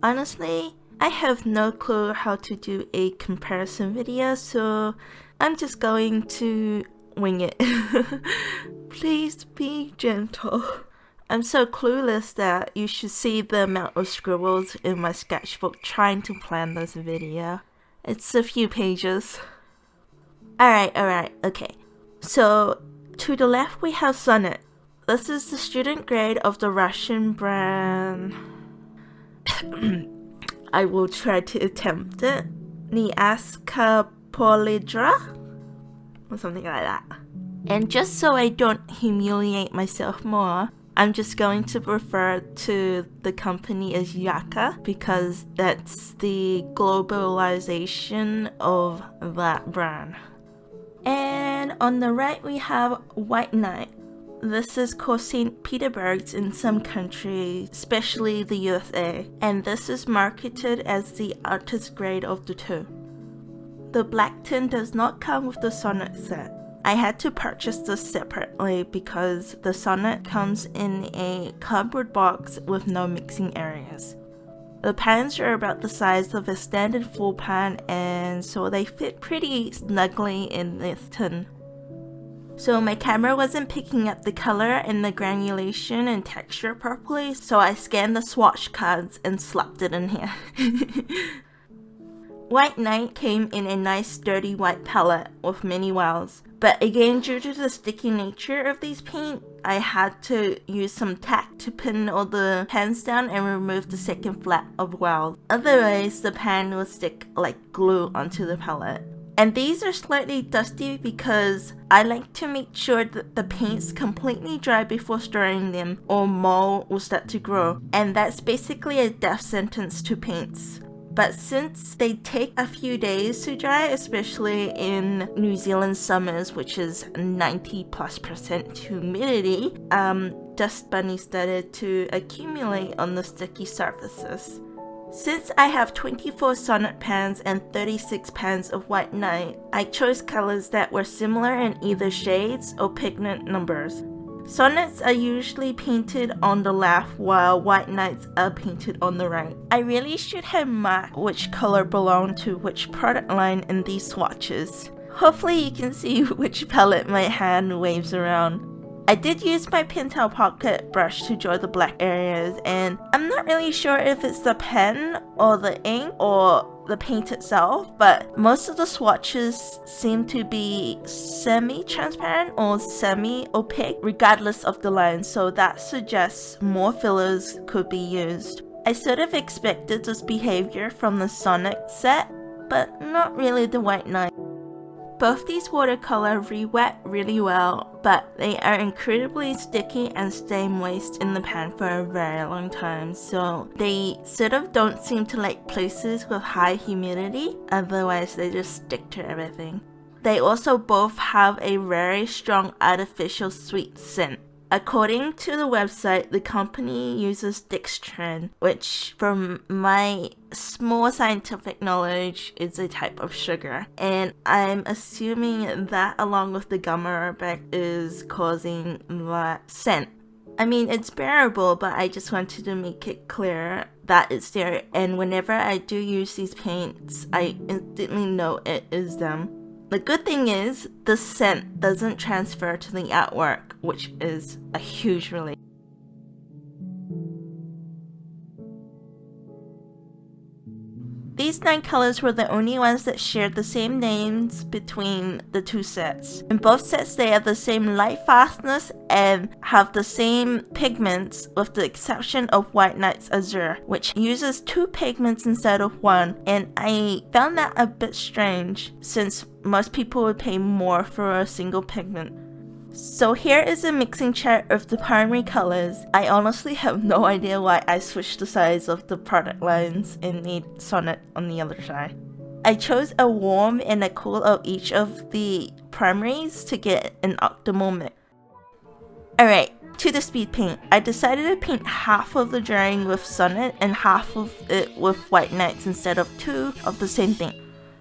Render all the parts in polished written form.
Honestly, I have no clue how to do a comparison video, so I'm just going to wing it. Please be gentle. I'm so clueless that you should see the amount of scribbles in my sketchbook trying to plan this video. It's a few pages. Alright, okay. So, to the left we have Sonnet. This is the student grade of the Russian brand. I will try to attempt it. Nevskaya Palitra? Or something like that. And just so I don't humiliate myself more, I'm just going to refer to the company as Yarka because that's the globalization of that brand. And on the right we have White Knight. This is called St. Petersburgs in some countries, especially the USA, and this is marketed as the artist grade of the two. The black tin does not come with the Sonnet set. I had to purchase this separately because the Sonnet comes in a cardboard box with no mixing areas. The pans are about the size of a standard full pan, and so they fit pretty snugly in this tin. So my camera wasn't picking up the color and the granulation and texture properly, so I scanned the swatch cards and slapped it in here. White Knight came in a nice sturdy white palette with many wells, but again due to the sticky nature of these paint, I had to use some tack to pin all the pans down and remove the second flat of wells. Otherwise the pan will stick like glue onto the palette. And these are slightly dusty because I like to make sure that the paint's completely dry before stirring them or mold will start to grow, and that's basically a death sentence to paints. But since they take a few days to dry, especially in New Zealand summers, which is 90+% humidity, dust bunnies started to accumulate on the sticky surfaces. Since I have 24 Sonnet pans and 36 pans of White Knight, I chose colors that were similar in either shades or pigment numbers. Sonnets are usually painted on the left while White Knights are painted on the right. I really should have marked which color belonged to which product line in these swatches. Hopefully you can see which palette my hand waves around. I did use my Pentel pocket brush to draw the black areas, and I'm not really sure if it's the pen or the ink or the paint itself, but most of the swatches seem to be semi-transparent or semi-opaque regardless of the line, so that suggests more fillers could be used. I sort of expected this behavior from the Sonnet set, but not really the White Knight. Both these watercolor re-wet really well, but they are incredibly sticky and stay moist in the pan for a very long time, so they sort of don't seem to like places with high humidity, otherwise they just stick to everything. They also both have a very strong artificial sweet scent. According to the website, the company uses dextrin, which from my small scientific knowledge is a type of sugar, and I'm assuming that along with the gum arabic is causing that scent. I mean, it's bearable, but I just wanted to make it clear that it's there, and whenever I do use these paints, I instantly know it is them. The good thing is, the scent doesn't transfer to the artwork, which is a huge relief. These 9 colors were the only ones that shared the same names between the two sets. In both sets they have the same light fastness and have the same pigments with the exception of White Knight's Azure, which uses 2 pigments instead of 1, and I found that a bit strange since most people would pay more for a single pigment. So here is a mixing chart of the primary colors. I honestly have no idea why I switched the size of the product lines and made Sonnet on the other side. I chose a warm and a cool of each of the primaries to get an optimal mix. Alright, to the speed paint. I decided to paint half of the drawing with Sonnet and half of it with White Knights instead of 2 of the same thing.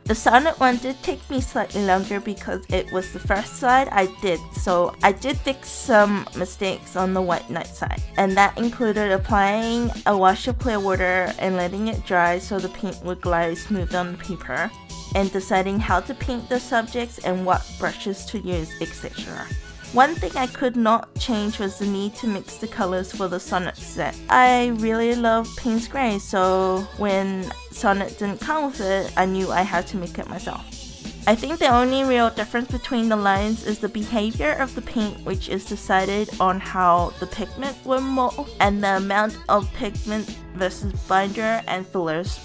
The Sonnet one did take me slightly longer because it was the first side I did, so I did fix some mistakes on the white night side. And that included applying a wash of clear water and letting it dry so the paint would glide smooth on the paper, and deciding how to paint the subjects and what brushes to use, etc. One thing I could not change was the need to mix the colors for the Sonnet set. I really love Payne's Grey, so when Sonnet didn't come with it, I knew I had to make it myself. I think the only real difference between the lines is the behavior of the paint, which is decided on how the pigment will mold and the amount of pigment versus binder and fillers.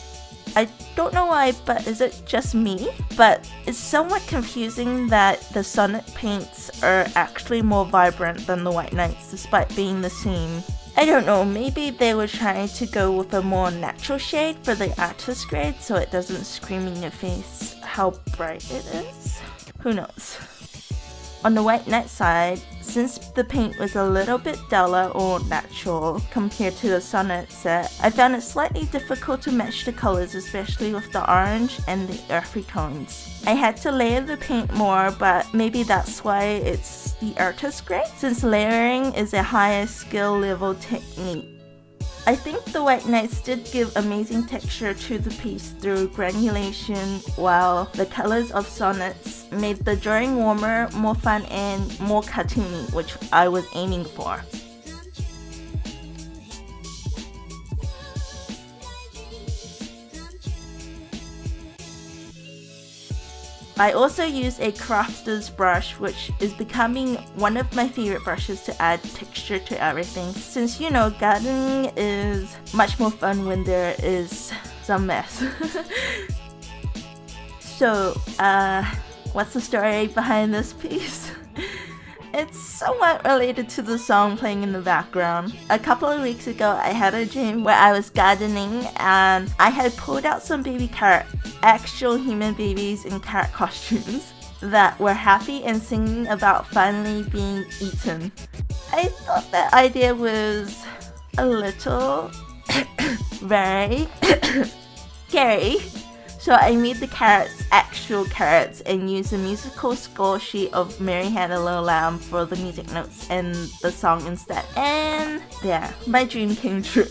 I don't know why, but is it just me? But it's somewhat confusing that the Sonnet paints are actually more vibrant than the White Nights despite being the same. I don't know, maybe they were trying to go with a more natural shade for the artist grade so it doesn't scream in your face how bright it is? Who knows? On the White Night side, since the paint was a little bit duller or natural compared to the Sonnet set, I found it slightly difficult to match the colors, especially with the orange and the earthy tones. I had to layer the paint more, but maybe that's why it's the artist grade, since layering is a higher skill level technique. I think the White Nights did give amazing texture to the piece through granulation, while the colors of Sonnets made the drawing warmer, more fun, and more cartoony, which I was aiming for. I also use a crafter's brush, which is becoming one of my favorite brushes to add texture to everything, since you know gardening is much more fun when there is some mess. So, what's the story behind this piece? It's somewhat related to the song playing in the background. A couple of weeks ago, I had a dream where I was gardening and I had pulled out some baby carrots, actual human babies in carrot costumes, that were happy and singing about finally being eaten. I thought that idea was a little very scary. So I made the carrots actual carrots and used a musical score sheet of Mary Had a Little Lamb for the music notes and the song instead. And yeah, my dream came true.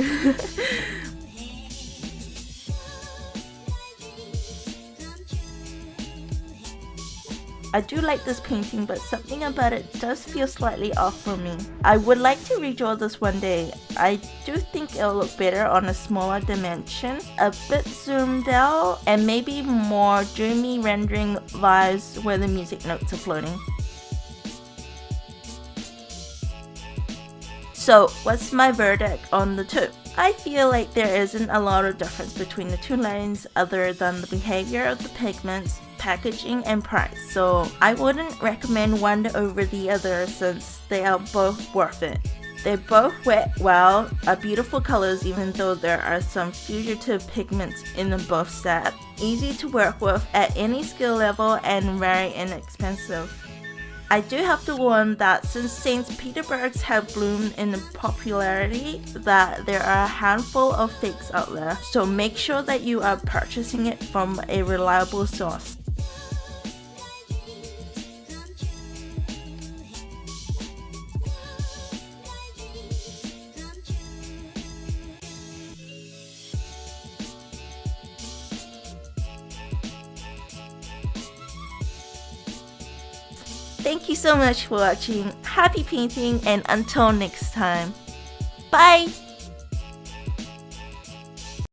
I do like this painting, but something about it does feel slightly off for me. I would like to redraw this one day. I do think it'll look better on a smaller dimension, a bit zoomed out, and maybe more dreamy rendering vibes where the music notes are floating. So, what's my verdict on the two? I feel like there isn't a lot of difference between the two lines other than the behavior of the pigments, packaging, and price, so I wouldn't recommend one over the other since they are both worth it. They both wet well, are beautiful colors even though there are some fugitive pigments in them both sets, easy to work with at any skill level, and very inexpensive. I do have to warn that since St. Petersburgs have bloomed in popularity, that there are a handful of fakes out there, so make sure that you are purchasing it from a reliable source. Thank you so much for watching, happy painting, and until next time, bye!